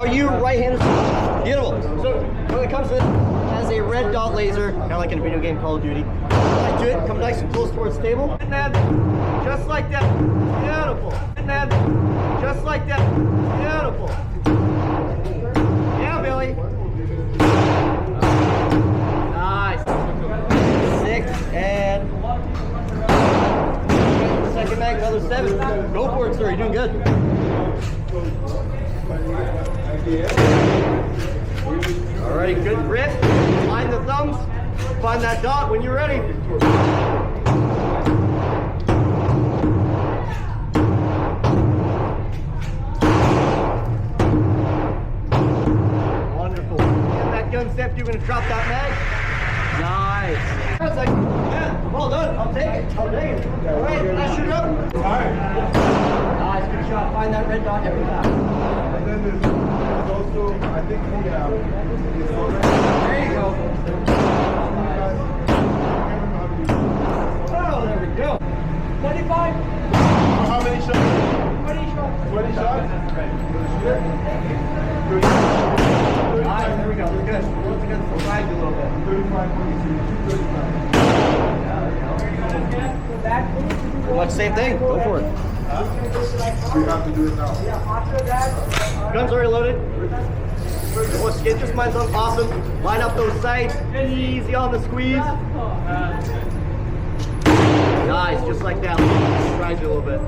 Are you right-handed? Beautiful. So when it comes to it, has a red dot laser, kind of like in a video game, Call of Duty. Right to it, come nice and close towards the table. And then, just like that. Beautiful. And then, just like that. Beautiful. Yeah, Billy. Nice. 6 and second mag, another 7. Go for it, sir. You're doing good. Alrighty, good grip. Line the thumbs. Find that dot when you're ready. Wonderful. Get that gun step. You're going to drop that mag. Nice. That's like, yeah, well done. I'll take it. I'll take it. All right, let's shoot up. Nice, good shot. Find that red dot every time. And then there's also, I think, there you go. Oh, there we go. 25. How many shots? 20 shots. 20 shots? Alright, there we go. We're good. Let's get the side a little bit. 35, 22, 35. Pretty much same thing. Go for it. We have to do it now. Gun's already loaded. Let's get this mine's on awesome. Line up those sights. Easy on the squeeze. Nice, just like that. Try it a little bit.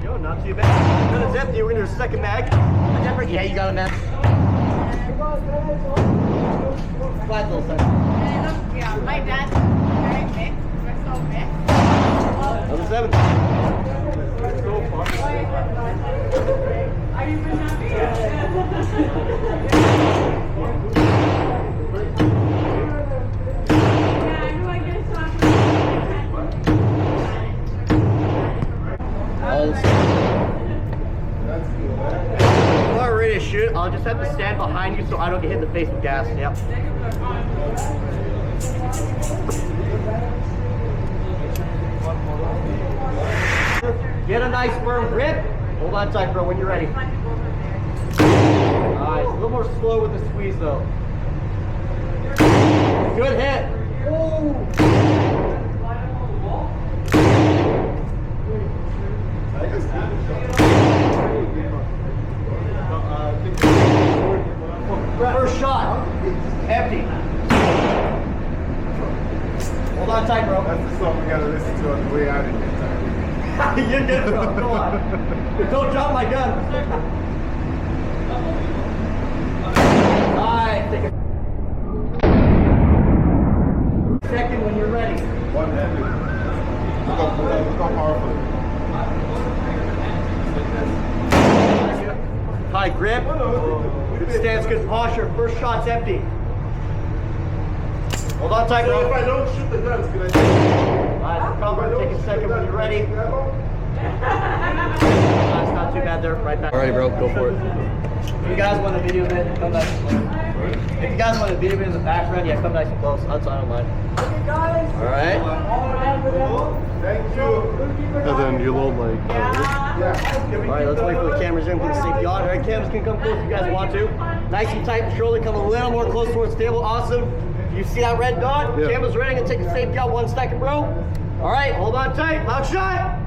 Yo, not too bad. Then it's empty. We're gonna do a second mag. Yeah, you got a mag. Flat little second. Yeah, my dad's very mixed. We're so mixed. Another 7. Are you even happy? We're ready to shoot. I'll just have to stand behind you so I don't get hit in the face with gas. Yep. Get a nice firm grip. Hold on tight, bro, when you're ready. Nice. A little more slow with the squeeze, though. Good hit. Ooh. First shot. Empty. Hold on tight, bro. That's the song we gotta listen to on the way out of here. You're good, bro. Come on. Don't drop my gun. Alright, take a second when you're ready. One-handed. Look how powerful. High grip. Good stance, good posture. First shot's empty. Hold on tight, So bro. if I don't shoot the guns, can I shoot? Alright, cover. Take a second when you're ready. That's not too bad there. Right back. Alrighty, bro. Go for it. If you guys want a video of it, come nice and close. If you guys want a video of it in the background, yeah, come nice and close. That's I don't mind. Alright. Thank you. And then you load like. Alright, let's wait for the cameras in, put the safety on. Alright, cameras can come close if you guys want to. Nice and tight and shoulder, come a little more close towards the table. Awesome. You see that red dot? Yeah. Cameras ready, gonna take the safety out 1 second, bro. Alright, hold on tight. Loud shot.